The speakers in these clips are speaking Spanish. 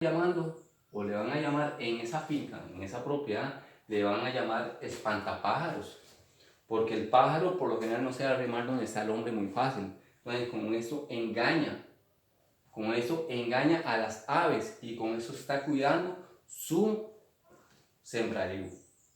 llamando o le van a llamar en esa finca, en esa propiedad, le van a llamar espantapájaros, porque el pájaro por lo general no se va a arrimar donde está el hombre muy fácil. Entonces con eso engaña a las aves y con eso está cuidando su sembradío,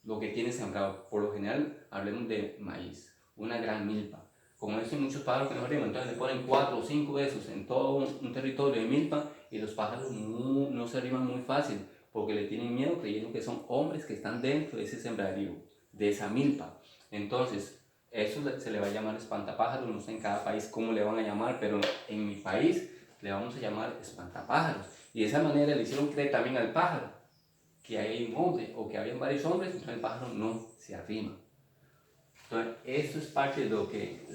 lo que tiene sembrado. Por lo general hablemos de maíz, una gran milpa. Como eso hay muchos pájaros que no arriman, entonces le ponen 4 o 5 de esos en todo un territorio de milpa y los pájaros no se arriman muy fácil porque le tienen miedo creyendo que son hombres que están dentro de ese sembradío, de esa milpa. Entonces, eso se le va a llamar espantapájaros, no sé en cada país cómo le van a llamar, pero en mi país le vamos a llamar espantapájaros. Y de esa manera le hicieron creer también al pájaro que hay un hombre o que habían varios hombres, entonces el pájaro no se arrima. Entonces, esto es parte de lo que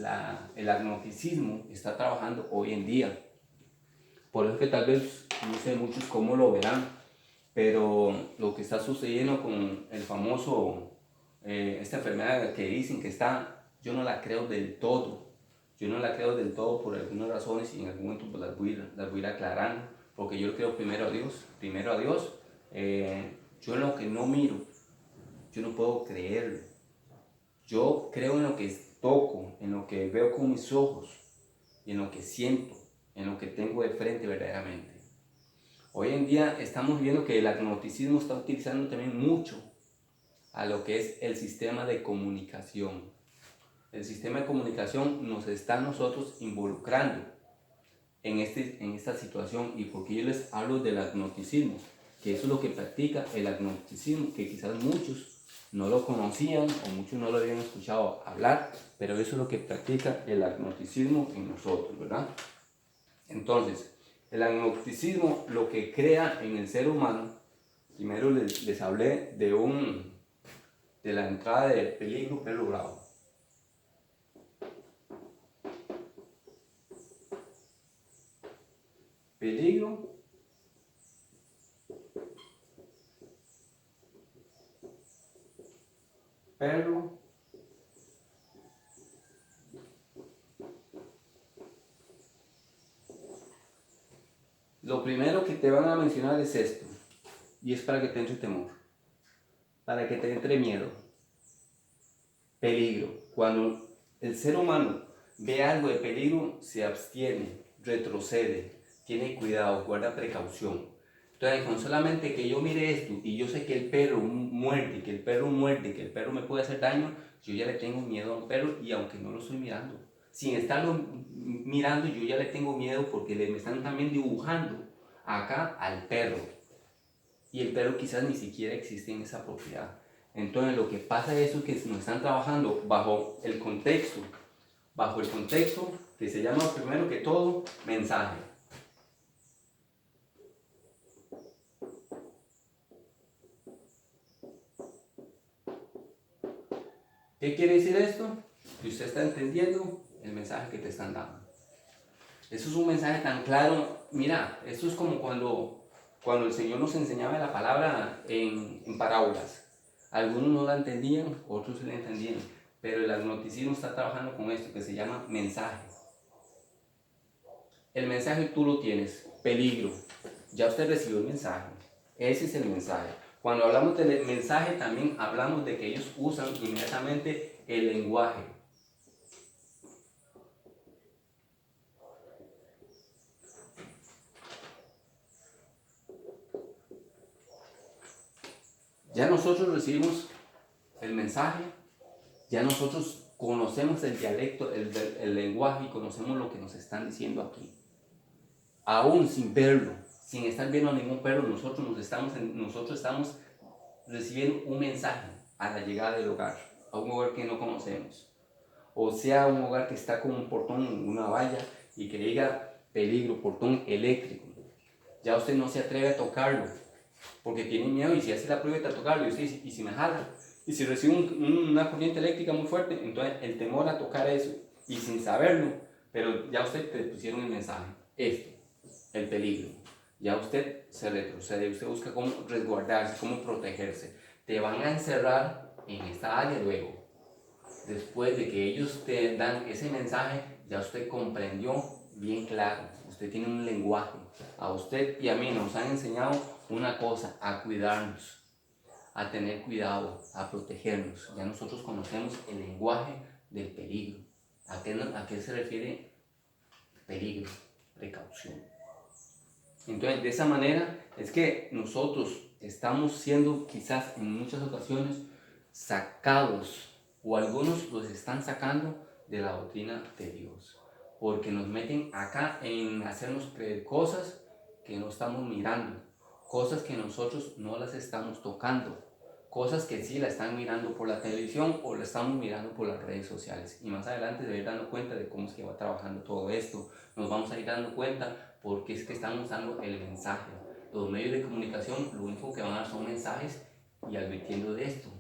el agnosticismo está trabajando hoy en día. Por eso que tal vez no sé muchos cómo lo verán, pero lo que está sucediendo con el famoso, esta enfermedad que dicen que está, yo no la creo del todo. Yo no la creo del todo por algunas razones y en algún momento pues las voy a ir aclarando, porque yo creo primero a Dios. Yo en lo que no miro, yo no puedo creerlo. Yo creo en lo que toco, en lo que veo con mis ojos y en lo que siento, en lo que tengo de frente verdaderamente. Hoy en día estamos viendo que el agnosticismo está utilizando también mucho a lo que es el sistema de comunicación. El sistema de comunicación nos está a nosotros involucrando en esta situación. Y porque yo les hablo del agnosticismo, que eso es lo que practica el agnosticismo, que quizás muchos no lo conocían o muchos no lo habían escuchado hablar, pero eso es lo que practica el agnosticismo en nosotros, ¿verdad? Entonces, el agnosticismo lo que crea en el ser humano, primero les hablé de la entrada del peligro perro bravo. Peligro, perro, lo primero que te van a mencionar es esto, y es para que te entre temor, para que te entre miedo. Peligro. Cuando el ser humano ve algo de peligro, se abstiene, retrocede, tiene cuidado, guarda precaución. Entonces, con solamente que yo mire esto y yo sé que el perro muerde, que el perro me puede hacer daño, yo ya le tengo miedo a un perro y aunque no lo estoy mirando, sin estarlo mirando, yo ya le tengo miedo porque me están también dibujando acá al perro. Y el perro quizás ni siquiera existe en esa propiedad. Entonces lo que pasa es eso, que nos están trabajando bajo el contexto que se llama primero que todo mensaje. ¿Qué quiere decir esto? Que usted está entendiendo el mensaje que te están dando. Eso es un mensaje tan claro. Mira, esto es como cuando el Señor nos enseñaba la palabra en parábolas. Algunos no la entendían, otros sí la entendían. Pero el agnosticismo está trabajando con esto que se llama mensaje. El mensaje tú lo tienes, peligro. Ya usted recibió el mensaje. Ese es el mensaje. Cuando hablamos del mensaje también hablamos de que ellos usan inmediatamente el lenguaje. Ya nosotros recibimos el mensaje, ya nosotros conocemos el dialecto, el lenguaje y conocemos lo que nos están diciendo aquí. Aún sin verlo, sin estar viendo a ningún perro, nosotros estamos recibiendo un mensaje a la llegada del hogar, a un hogar que no conocemos. O sea, un hogar que está con un portón, una valla y que diga peligro, portón eléctrico. Ya usted no se atreve a tocarlo porque tiene miedo y si hace la prueba de tocarlo y si me jala y si recibe una corriente eléctrica muy fuerte, entonces el temor a tocar eso y sin saberlo, pero ya usted te pusieron el mensaje, el peligro. Ya usted se retrocede, usted busca cómo resguardarse, cómo protegerse. Te van a encerrar en esta área luego. Después de que ellos te dan ese mensaje, ya usted comprendió bien claro. usted tiene un lenguaje. A usted y a mí nos han enseñado una cosa, a cuidarnos, a tener cuidado, a protegernos. Ya nosotros conocemos el lenguaje del peligro. ¿A qué se refiere peligro? Precaución. Entonces, de esa manera es que nosotros estamos siendo quizás en muchas ocasiones sacados, o algunos los están sacando de la doctrina de Dios, porque nos meten acá en hacernos creer cosas que no estamos mirando, cosas que nosotros no las estamos tocando, cosas que sí la están mirando por la televisión o la estamos mirando por las redes sociales. Y más adelante se va a ir dando cuenta de cómo es que va trabajando todo esto. Nos vamos a ir dando cuenta porque es que están usando el mensaje. Los medios de comunicación lo único que van a dar son mensajes y advirtiendo de esto.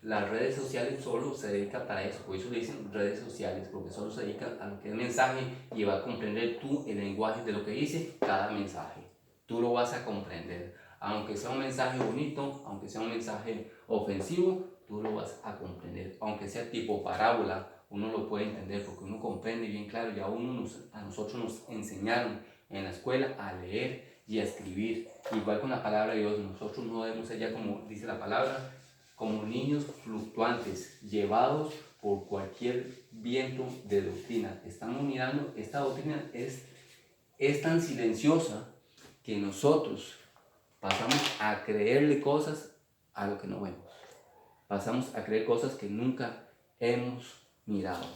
Las redes sociales solo se dedican para eso, por eso le dicen redes sociales, porque solo se dedican a lo que es mensaje y va a comprender tú el lenguaje de lo que dice cada mensaje. Tú lo vas a comprender. Aunque sea un mensaje bonito, aunque sea un mensaje ofensivo, tú lo vas a comprender. Aunque sea tipo parábola, uno lo puede entender porque uno comprende bien claro. Ya a nosotros nos enseñaron en la escuela a leer y a escribir. Igual con la palabra de Dios, nosotros no debemos ser ya, como dice la palabra, como niños fluctuantes, llevados por cualquier viento de doctrina. Estamos mirando, esta doctrina es tan silenciosa que nosotros pasamos a creerle cosas a lo que no vemos. Pasamos a creer cosas que nunca hemos mirado.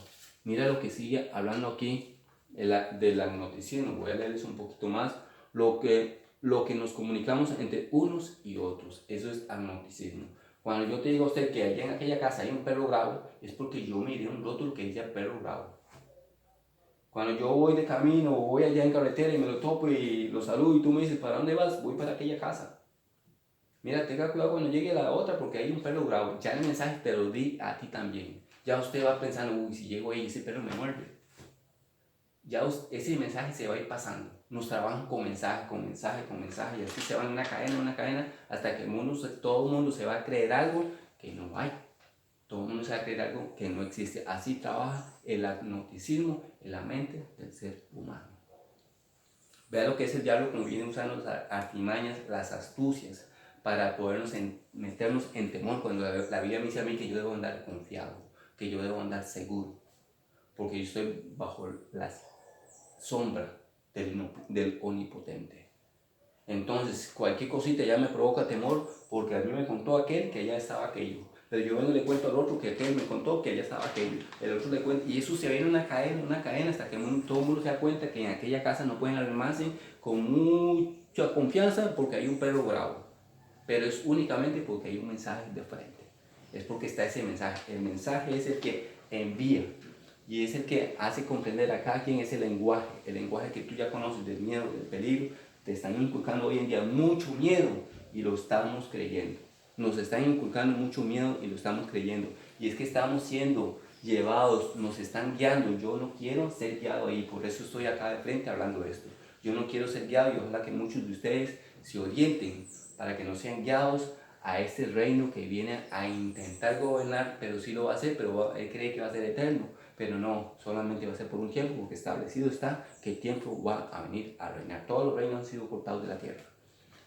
Mira lo que sigue hablando aquí del agnosticismo. Voy a leerles un poquito más. Lo que nos comunicamos entre unos y otros. Eso es agnosticismo. Cuando yo te digo a usted que allá en aquella casa hay un perro bravo, es porque yo miré un rótulo que dice perro bravo. Cuando yo voy de camino o voy allá en carretera y me lo topo y lo saludo y tú me dices, ¿para dónde vas? Voy para aquella casa. Mira, tenga cuidado cuando llegue a la otra porque hay un perro bravo. Ya el mensaje te lo di a ti también. Ya usted va pensando, uy, si llego ahí ese perro me muerde. Ya ese mensaje se va a ir pasando. Nos trabajan con mensaje, con mensaje, con mensaje. Y así se van una cadena, hasta que todo el mundo se va a creer algo que no hay. Todo el mundo se va a creer algo que no existe. Así trabaja el agnosticismo en la mente del ser humano. Vea lo que es el diablo, como viene usando las artimañas, las astucias, para podernos meternos en temor. Cuando la Biblia me dice a mí que yo debo andar confiado, que yo debo andar seguro, porque yo estoy bajo la sombra del omnipotente. Entonces, cualquier cosita ya me provoca temor, porque a mí me contó aquel que ya estaba aquello. Pero yo vengo y le cuento al otro que aquel me contó que ya estaba aquello. El otro le cuenta, y eso se viene una cadena, hasta que todo el mundo se da cuenta que en aquella casa no pueden armarse con mucha confianza porque hay un perro bravo. Pero es únicamente porque hay un mensaje de frente. Es porque está ese mensaje. El mensaje es el que envía y es el que hace comprender a cada quien ese lenguaje. El lenguaje que tú ya conoces del miedo, del peligro. Te están inculcando hoy en día mucho miedo y lo estamos creyendo. Nos están inculcando mucho miedo y lo estamos creyendo. Y es que estamos siendo llevados, nos están guiando. Yo no quiero ser guiado ahí, por eso estoy acá de frente hablando de esto. Yo no quiero ser guiado y ojalá que muchos de ustedes se orienten para que no sean guiados a este reino que viene a intentar gobernar, pero sí lo va a hacer, pero él cree que va a ser eterno. Pero no, solamente va a ser por un tiempo, porque establecido está que el tiempo va a venir a reinar. Todos los reinos han sido cortados de la tierra,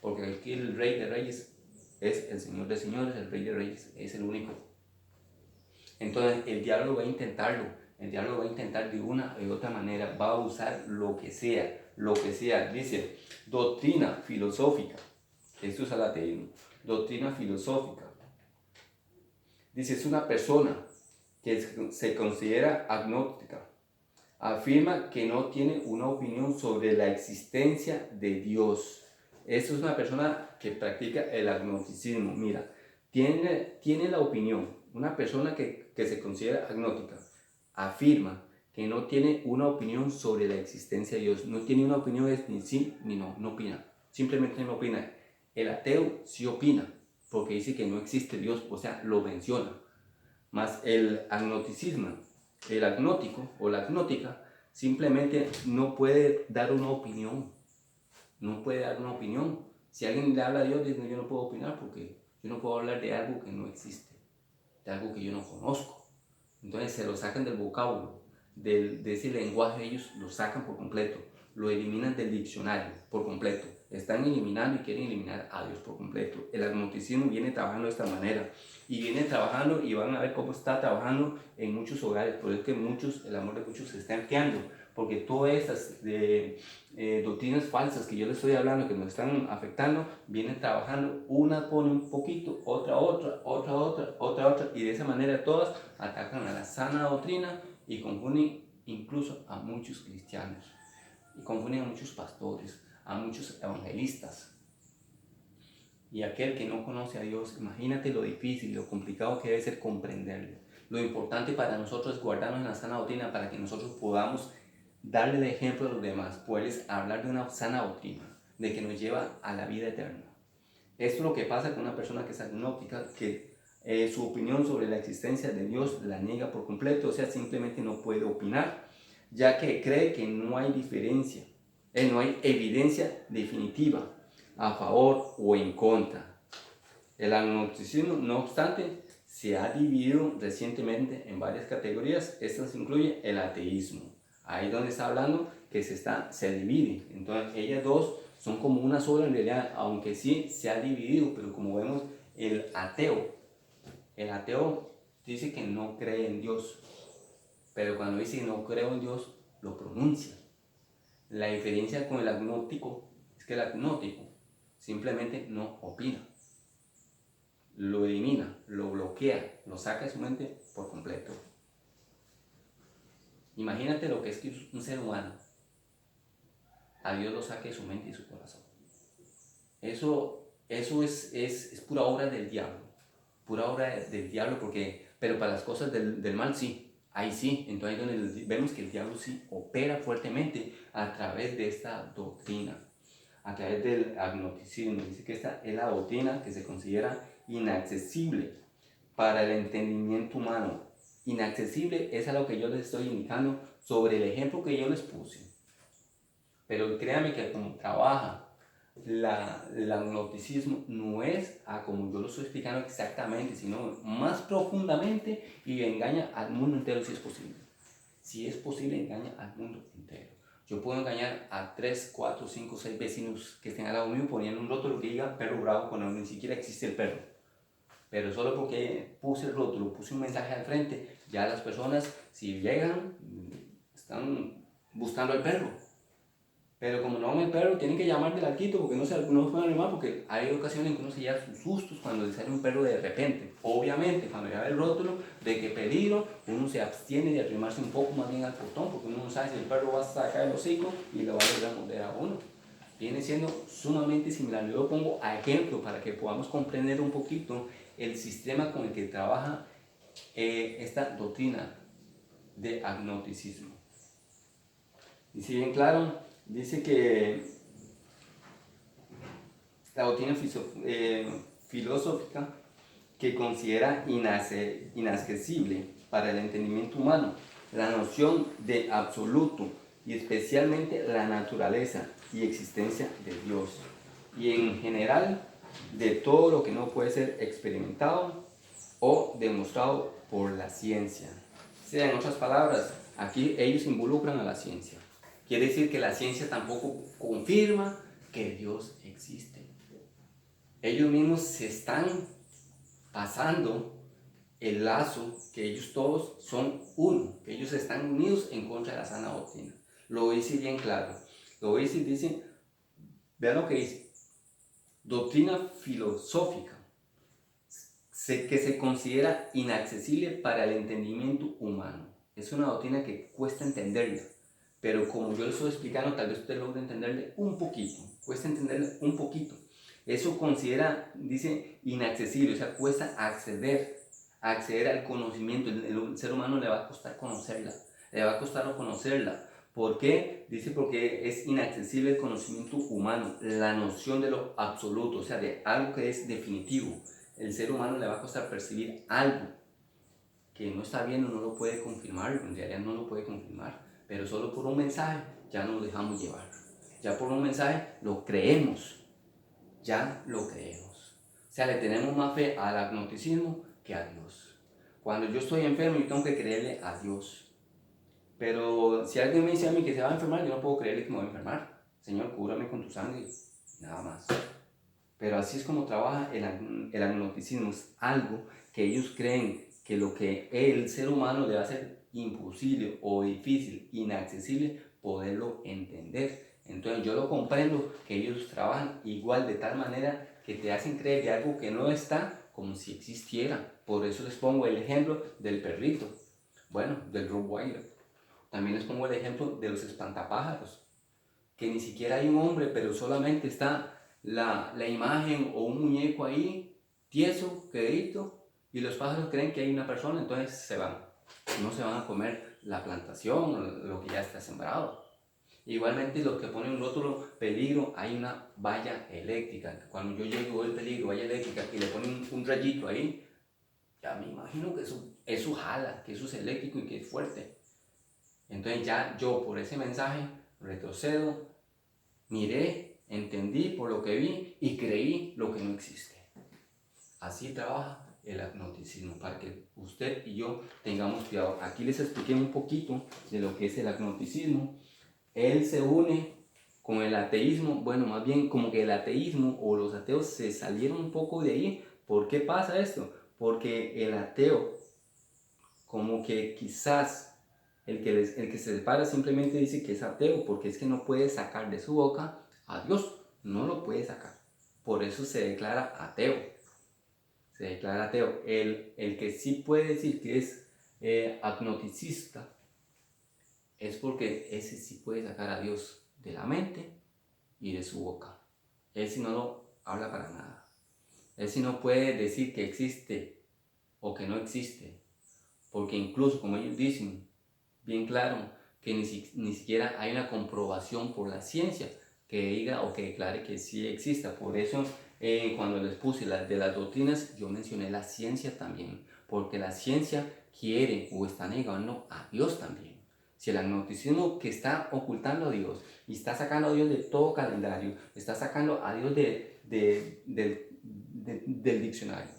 porque aquí el Rey de Reyes es el Señor de Señores, el Rey de Reyes es el único. Entonces el diablo va a intentarlo, el diablo va a intentar de una u otra manera, va a usar lo que sea, dice, doctrina filosófica, esto es el ateísmo, doctrina filosófica. Dice, es una persona que se considera agnóstica. Afirma que no tiene una opinión sobre la existencia de Dios. Esto es una persona que practica el agnosticismo. Mira, tiene la opinión. Una persona que se considera agnóstica afirma que no tiene una opinión sobre la existencia de Dios. No tiene una opinión, es ni sí ni no, no opina. Simplemente no opina. El ateo sí opina, porque dice que no existe Dios, o sea, lo menciona. Más el agnosticismo, el agnótico o la agnótica, simplemente no puede dar una opinión. No puede dar una opinión. Si alguien le habla a Dios, dice, no, yo no puedo opinar porque yo no puedo hablar de algo que no existe, de algo que yo no conozco. Entonces se lo sacan del vocablo, de ese lenguaje, ellos lo sacan por completo. lo eliminan del diccionario por completo. Están eliminando y quieren eliminar a Dios por completo. El agnosticismo viene trabajando de esta manera y viene trabajando, y van a ver cómo está trabajando en muchos hogares. Por eso es que el amor de muchos se está enfriando, porque todas esas doctrinas falsas que yo les estoy hablando, que nos están afectando, vienen trabajando, una pone un poquito, otra, y de esa manera todas atacan a la sana doctrina y confunden incluso a muchos cristianos, y confunden a muchos pastores, a muchos evangelistas. Y aquel que no conoce a Dios, imagínate lo difícil, lo complicado que debe ser comprenderlo. Lo importante para nosotros es guardarnos en la sana doctrina para que nosotros podamos darle el ejemplo a los demás, poderles hablar de una sana doctrina, de que nos lleva a la vida eterna. Esto es lo que pasa con una persona que es agnóstica, que su opinión sobre la existencia de Dios la niega por completo, o sea, simplemente no puede opinar, ya que cree que no hay diferencia, no hay evidencia definitiva a favor o en contra. El agnosticismo, no obstante, se ha dividido recientemente en varias categorías. Estas incluye el ateísmo. Ahí donde está hablando que se divide. Entonces, ellas dos son como una sola en realidad, aunque sí se ha dividido, pero como vemos, el ateo dice que no cree en Dios, pero cuando dice no creo en Dios, lo pronuncia. La diferencia con el agnóstico es que el agnóstico simplemente no opina, lo elimina, lo bloquea, lo saca de su mente por completo. Imagínate lo que es que un ser humano a Dios lo saque de su mente y su corazón. Eso es pura obra del diablo, pero para las cosas del mal sí, ahí sí. Entonces donde vemos que el diablo sí opera fuertemente a través de esta doctrina, a través del agnosticismo. Dice que esta es la doctrina que se considera inaccesible para el entendimiento humano. Inaccesible es a lo que yo les estoy indicando sobre el ejemplo que yo les puse. Pero créanme que como trabaja el agnosticismo, no es como yo lo estoy explicando exactamente, sino más profundamente, y engaña al mundo entero si es posible. Si es posible, engaña al mundo entero. Yo puedo engañar a 3, 4, 5, 6 vecinos que estén al lado mío poniendo un rótulo que diga perro bravo cuando ni siquiera existe el perro. Pero solo porque puse el rótulo, puse un mensaje al frente, ya las personas, si llegan, están buscando al perro. Pero como no ven el perro, tienen que llamar del arquito porque no se pueden animar, porque hay ocasiones en que uno se lleva sus sustos cuando le sale un perro de repente. Obviamente, cuando ya ve el rótulo de que peligro, uno se abstiene de arrimarse un poco más bien al portón, porque uno no sabe si el perro va a sacar el hocico y le va a lograr morder a uno. Viene siendo sumamente similar. Yo lo pongo a ejemplo para que podamos comprender un poquito el sistema con el que trabaja esta doctrina de agnosticismo. Dice bien claro, dice que la doctrina filosófica que considera inaccesible para el entendimiento humano la noción de absoluto y especialmente la naturaleza y existencia de Dios, y en general de todo lo que no puede ser experimentado o demostrado por la ciencia. O sea, en otras palabras, aquí ellos involucran a la ciencia. Quiere decir que la ciencia tampoco confirma que Dios existe. Ellos mismos se están pasando el lazo, que ellos todos son uno, que ellos están unidos en contra de la sana doctrina. Lo dice bien claro. Lo dice, vean lo que dice. Doctrina filosófica que se considera inaccesible para el entendimiento humano. Es una doctrina que cuesta entenderla, pero como yo les estoy explicando, tal vez usted logre entenderle un poquito. Cuesta entenderle un poquito. Eso considera, dice, inaccesible, o sea, cuesta acceder al conocimiento. El ser humano le va a costar conocerla, le va a costar conocerla. ¿Por qué? Dice porque es inaccesible el conocimiento humano, la noción de lo absoluto, o sea, de algo que es definitivo. El ser humano le va a costar percibir algo que no está viendo, no lo puede confirmar, en realidad no lo puede confirmar, pero solo por un mensaje ya nos dejamos llevar. Ya por un mensaje lo creemos, ya lo creemos. O sea, le tenemos más fe al agnosticismo que a Dios. Cuando yo estoy enfermo, yo tengo que creerle a Dios. Pero si alguien me dice a mí que se va a enfermar, yo no puedo creerle que me voy a enfermar. Señor, cúbrame con tu sangre, nada más. Pero así es como trabaja el agnosticismo. Es algo que ellos creen que lo que el ser humano le va a ser imposible o difícil, inaccesible, poderlo entender. Entonces yo lo comprendo que ellos trabajan igual de tal manera que te hacen creer que algo que no está como si existiera. Por eso les pongo el ejemplo del perrito, bueno, del Rottweiler. También les pongo el ejemplo de los espantapájaros, que ni siquiera hay un hombre, pero solamente está la imagen o un muñeco ahí, tieso, quedito, y los pájaros creen que hay una persona, entonces se van. No se van a comer la plantación, lo que ya está sembrado. Igualmente los que ponen un rótulo peligro, hay una valla eléctrica. Cuando yo llego el peligro, valla eléctrica, y le ponen un rayito ahí, ya me imagino que eso jala, que eso es eléctrico y que es fuerte. Entonces ya yo por ese mensaje retrocedo, miré, entendí por lo que vi y creí lo que no existe. Así trabaja el agnosticismo, para que usted y yo tengamos cuidado. Aquí les expliqué un poquito de lo que es el agnosticismo. Él se une con el ateísmo, bueno, más bien como que el ateísmo o los ateos se salieron un poco de ahí. ¿Por qué pasa esto? Porque el ateo, como que quizás el que se separa simplemente dice que es ateo, porque es que no puede sacar de su boca a Dios, no lo puede sacar. Por eso se declara ateo. Se declara ateo. El que sí puede decir que es agnosticista es porque ese sí puede sacar a Dios de la mente y de su boca. Él sí no lo habla para nada. Él sí no puede decir que existe o que no existe, porque incluso, como ellos dicen, bien claro, que ni siquiera hay una comprobación por la ciencia que diga o que declare que sí exista. Por eso, cuando les puse de las doctrinas, yo mencioné la ciencia también, porque la ciencia quiere o está negando a Dios también. Si el agnosticismo que está ocultando a Dios y está sacando a Dios de todo calendario, está sacando a Dios del diccionario,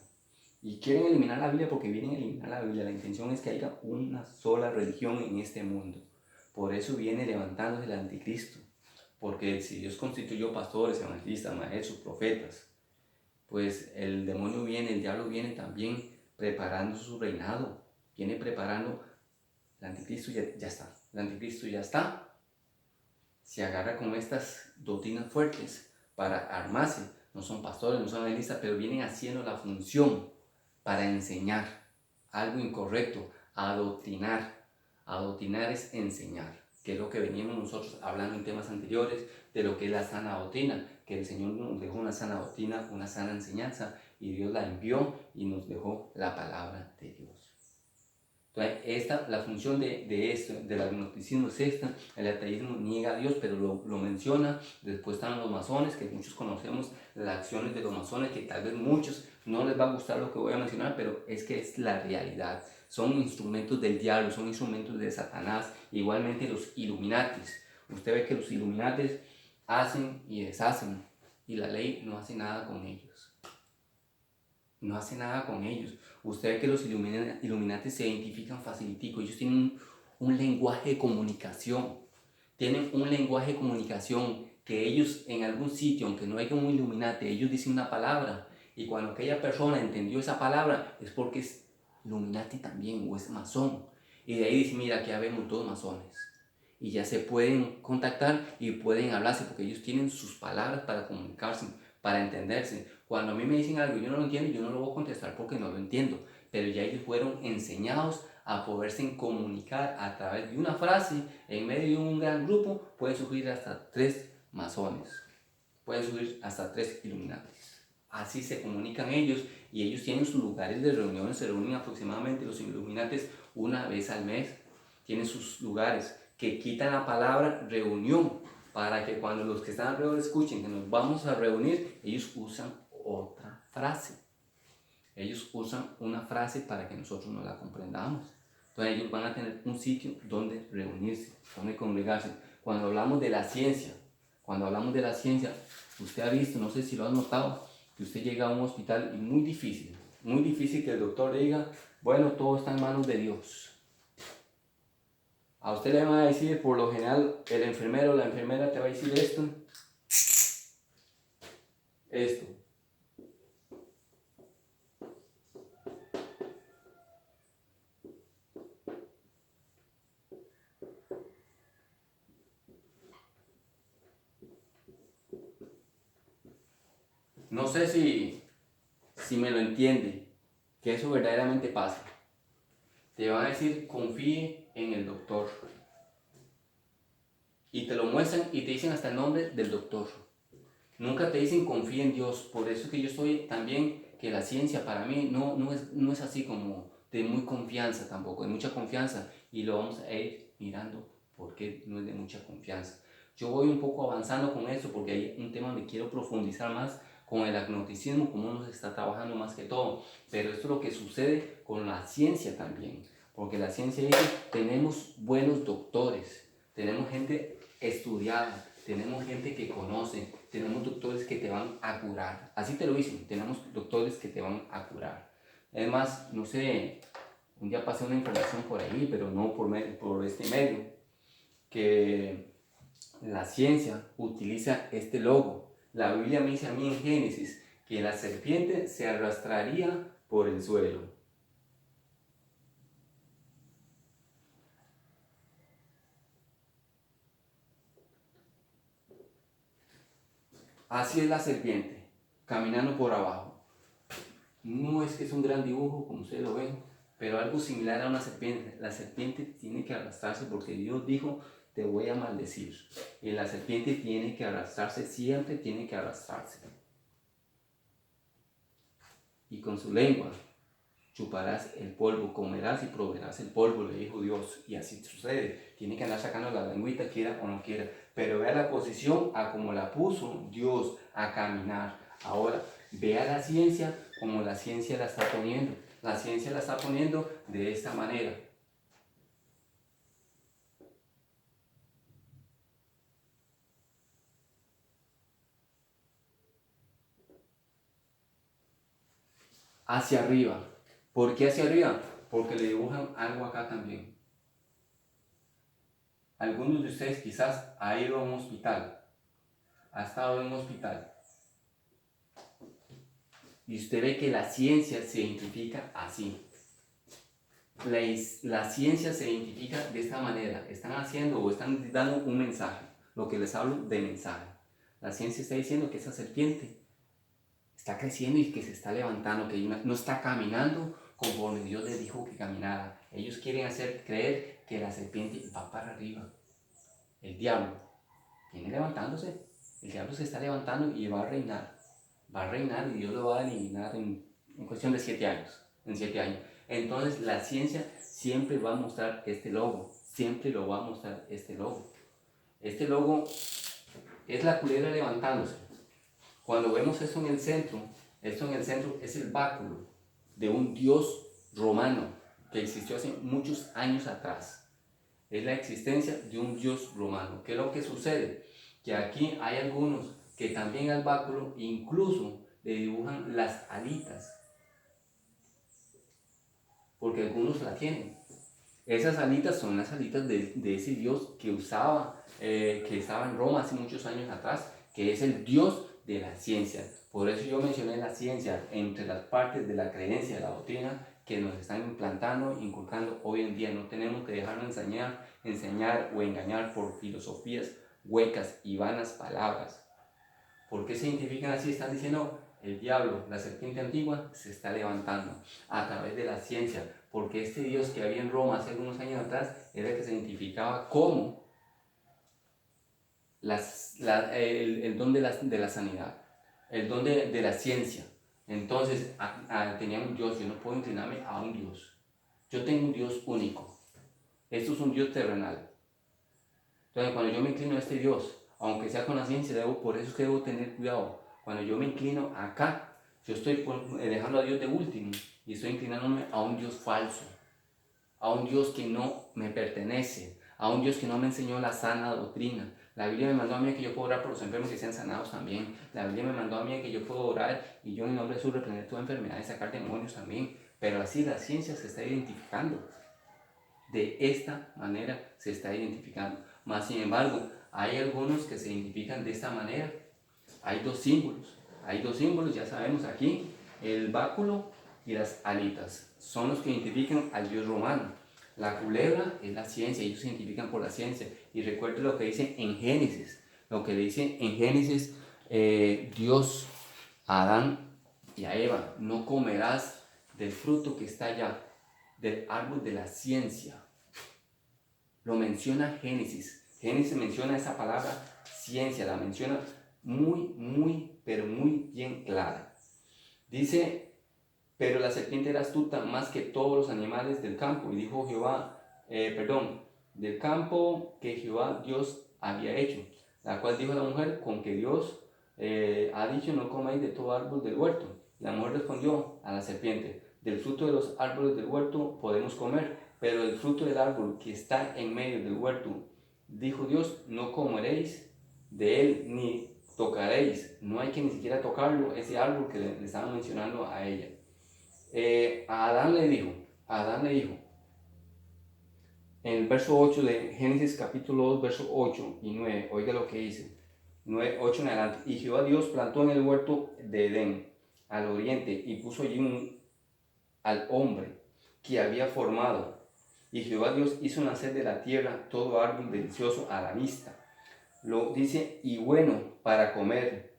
y quieren eliminar la Biblia porque vienen a eliminar la Biblia. La intención es que haya una sola religión en este mundo. Por eso viene levantándose el anticristo. Porque si Dios constituyó pastores, evangelistas, maestros, profetas, pues el demonio viene, el diablo viene también preparando su reinado. Viene preparando, el anticristo ya está. El anticristo ya está. Se agarra con estas doctrinas fuertes para armarse. No son pastores, no son evangelistas, pero vienen haciendo la función para enseñar algo incorrecto, adoctrinar. Adoctrinar es enseñar, que es lo que veníamos nosotros hablando en temas anteriores de lo que es la sana doctrina, que el Señor nos dejó una sana doctrina, una sana enseñanza, y Dios la envió y nos dejó la palabra de Dios. Entonces, la función de esto, del agnosticismo es esta. El ateísmo niega a Dios, pero lo menciona. Después están los masones, que muchos conocemos las acciones de los masones, que tal vez muchos no les va a gustar lo que voy a mencionar, pero es que es la realidad. Son instrumentos del diablo, son instrumentos de Satanás. Igualmente los Illuminatis. Usted ve que los Illuminatis hacen y deshacen, y la ley no hace nada con ellos. No hace nada con ellos. Usted ve que los Illuminati se identifican facilitico. Ellos tienen un lenguaje de comunicación. Tienen un lenguaje de comunicación que ellos en algún sitio, aunque no haya un Illuminati, ellos dicen una palabra. Y cuando aquella persona entendió esa palabra es porque es Illuminati también o es masón. Y de ahí dice, mira, aquí habemos todos masones. Y ya se pueden contactar y pueden hablarse porque ellos tienen sus palabras para comunicarse, para entenderse. Cuando a mí me dicen algo y yo no lo entiendo, yo no lo voy a contestar porque no lo entiendo. Pero ya ellos fueron enseñados a poderse comunicar a través de una frase. En medio de un gran grupo pueden surgir hasta 3 masones. Pueden surgir hasta 3 Illuminatis. Así se comunican ellos y ellos tienen sus lugares de reuniones. Se reúnen aproximadamente los Illuminatis una vez al mes. Tienen sus lugares que quitan la palabra reunión para que cuando los que están alrededor escuchen que nos vamos a reunir, ellos usan otra frase. Ellos usan una frase para que nosotros no la comprendamos. Entonces ellos van a tener un sitio donde reunirse, donde congregarse. Cuando hablamos de la ciencia, usted ha visto, no sé si lo ha notado, que usted llega a un hospital y muy difícil que el doctor le diga, bueno, todo está en manos de Dios. A usted le van a decir, por lo general, el enfermero o la enfermera te va a decir esto. No sé si me lo entiende, que eso verdaderamente pasa. Te van a decir, confíe en el doctor. Y te lo muestran y te dicen hasta el nombre del doctor. Nunca te dicen confía en Dios. Por eso que yo estoy también, que la ciencia para mí no es así como de muy confianza tampoco, de mucha confianza. Y lo vamos a ir mirando porque no es de mucha confianza. Yo voy un poco avanzando con esto porque hay un tema donde quiero profundizar más con el agnosticismo, cómo nos está trabajando más que todo. Pero esto es lo que sucede con la ciencia también. Porque la ciencia dice, tenemos buenos doctores, tenemos gente estudiada, tenemos gente que conoce, tenemos doctores que te van a curar. Así te lo dicen, tenemos doctores que te van a curar. Es más, no sé, un día pasé una información por ahí, pero no por este medio, que la ciencia utiliza este logo. La Biblia me dice a mí en Génesis que la serpiente se arrastraría por el suelo. Así es la serpiente, caminando por abajo. No es que es un gran dibujo, como ustedes lo ven, pero algo similar a una serpiente. La serpiente tiene que arrastrarse porque Dios dijo, te voy a maldecir. Y la serpiente tiene que arrastrarse, siempre tiene que arrastrarse. Y con su lengua chuparás el polvo, comerás y proveerás el polvo, le dijo Dios. Y así sucede. Tiene que andar sacando la lengüita, quiera o no quiera. Pero vea la posición a como la puso Dios a caminar. Ahora, vea la ciencia como la ciencia la está poniendo. La ciencia la está poniendo de esta manera. Hacia arriba. ¿Por qué hacia arriba? Porque le dibujan algo acá también. Algunos de ustedes quizás ha ido a un hospital, ha estado en un hospital, y usted ve que la ciencia se identifica así. La ciencia se identifica de esta manera. Están haciendo o están dando un mensaje. Lo que les hablo de mensaje. La ciencia está diciendo que esa serpiente está creciendo y que se está levantando, que no está caminando conforme Dios les dijo que caminara. Ellos quieren hacer creer que la serpiente va para arriba. El diablo viene levantándose. El diablo se está levantando y va a reinar. Va a reinar y Dios lo va a eliminar en cuestión de 7 años. En 7 años. Entonces la ciencia siempre va a mostrar este logo. Siempre lo va a mostrar este logo. Este logo es la culebra levantándose. Cuando vemos esto en el centro es el báculo de un dios romano que existió hace muchos años atrás. Es la existencia de un dios romano. ¿Qué es lo que sucede? Que aquí hay algunos que también al báculo incluso le dibujan las alitas, porque algunos la tienen. Esas alitas son las alitas de ese dios que que estaba en Roma hace muchos años atrás, que es el dios de la ciencia. Por eso yo mencioné la ciencia entre las partes de la creencia, de la doctrina, que nos están implantando, inculcando hoy en día. No tenemos que dejarnos enseñar o engañar por filosofías huecas y vanas palabras. ¿Por qué se identifican así? Están diciendo, el diablo, la serpiente antigua, se está levantando a través de la ciencia, porque este Dios que había en Roma hace algunos años atrás era el que se identificaba como el don de la sanidad, el don de la ciencia. Entonces tenía un Dios. Yo no puedo inclinarme a un Dios. Yo tengo un Dios único. Esto es un Dios terrenal. Entonces, cuando yo me inclino a este Dios, aunque sea con la ciencia, por eso es que debo tener cuidado. Cuando yo me inclino acá, yo estoy dejando a Dios de último y estoy inclinándome a un Dios falso, a un Dios que no me pertenece, a un Dios que no me enseñó la sana doctrina. La Biblia me mandó a mí que yo puedo orar por los enfermos que sean sanados también. La Biblia me mandó a mí que yo puedo orar y yo en nombre de Jesús reprender toda enfermedad y sacar demonios también. Pero así la ciencia se está identificando. De esta manera se está identificando. Más sin embargo, hay algunos que se identifican de esta manera. Hay dos símbolos, ya sabemos aquí, el báculo y las alitas. Son los que identifican al dios romano. La culebra es la ciencia, ellos se identifican por la ciencia. Y recuerden lo que dice en Génesis. Lo que dice en Génesis, Dios a Adán y a Eva: no comerás del fruto que está allá, del árbol de la ciencia. Lo menciona Génesis. Génesis menciona esa palabra ciencia, la menciona pero muy bien clara. Dice: pero la serpiente era astuta más que todos los animales del campo, y dijo del campo que Jehová Dios había hecho, la cual dijo a la mujer: con que Dios ha dicho, no comáis de todo árbol del huerto. La mujer respondió a la serpiente: del fruto de los árboles del huerto podemos comer, pero del fruto del árbol que está en medio del huerto, dijo Dios, no comeréis de él ni tocaréis. No hay que ni siquiera tocarlo, ese árbol que le estaban mencionando a ella. A Adán le dijo, en el verso 8 de Génesis capítulo 2, verso 8 y 9, oiga lo que dice, 8 en adelante: y Jehová Dios plantó en el huerto de Edén, al oriente, y puso allí al hombre que había formado. Y Jehová Dios hizo nacer de la tierra todo árbol delicioso a la vista. Lo dice, y bueno para comer.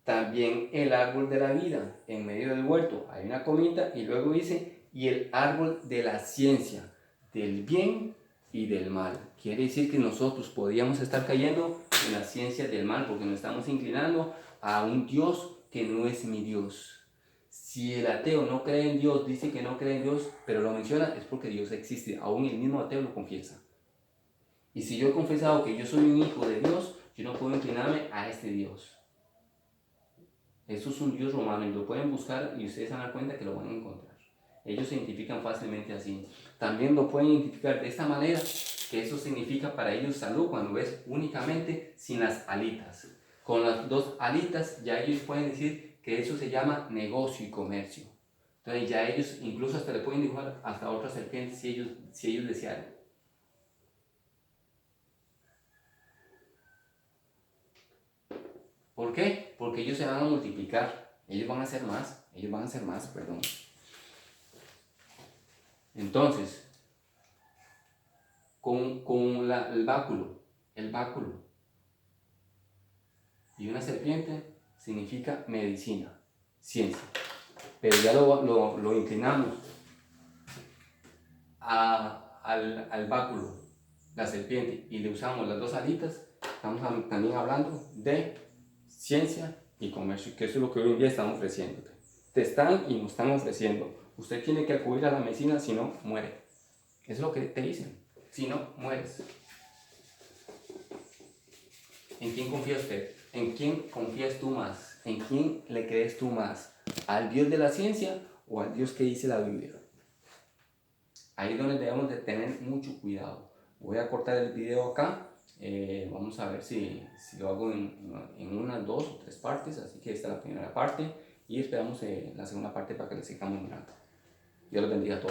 También el árbol de la vida en medio del huerto. Hay una comita y luego dice, y el árbol de la ciencia, del bien y del mal. Quiere decir que nosotros podríamos estar cayendo en la ciencia del mal porque nos estamos inclinando a un Dios que no es mi Dios. Si el ateo no cree en Dios, dice que no cree en Dios, pero lo menciona, es porque Dios existe. Aún el mismo ateo lo confiesa. Y si yo he confesado que yo soy un hijo de Dios, yo no puedo inclinarme a este Dios. Eso es un Dios romano y lo pueden buscar y ustedes se van a dar cuenta que lo van a encontrar. Ellos se identifican fácilmente así. También lo pueden identificar de esta manera, que eso significa para ellos salud cuando ves únicamente sin las alitas. Con las dos alitas ya ellos pueden decir que eso se llama negocio y comercio. Entonces ya ellos incluso hasta le pueden dibujar hasta otra serpiente si ellos desearan. ¿Por qué? Porque ellos se van a multiplicar, ellos van a hacer más, perdón. Entonces, con el báculo y una serpiente significa medicina, ciencia. Pero ya lo inclinamos al báculo, la serpiente, y le usamos las dos alitas, estamos también hablando de ciencia y comercio, que eso es lo que hoy en día están ofreciéndote. Te están y nos están ofreciendo. Usted tiene que acudir a la medicina, si no, muere. Eso es lo que te dicen. Si no, mueres. ¿En quién confía usted? ¿En quién confías tú más? ¿En quién le crees tú más? ¿Al Dios de la ciencia o al Dios que dice la Biblia? Ahí es donde debemos de tener mucho cuidado. Voy a cortar el video acá. Vamos a ver si lo hago en unas 2 o 3 partes. Así que esta es la primera parte y esperamos la segunda parte para que le sigamos mirando. Dios los bendiga a todos.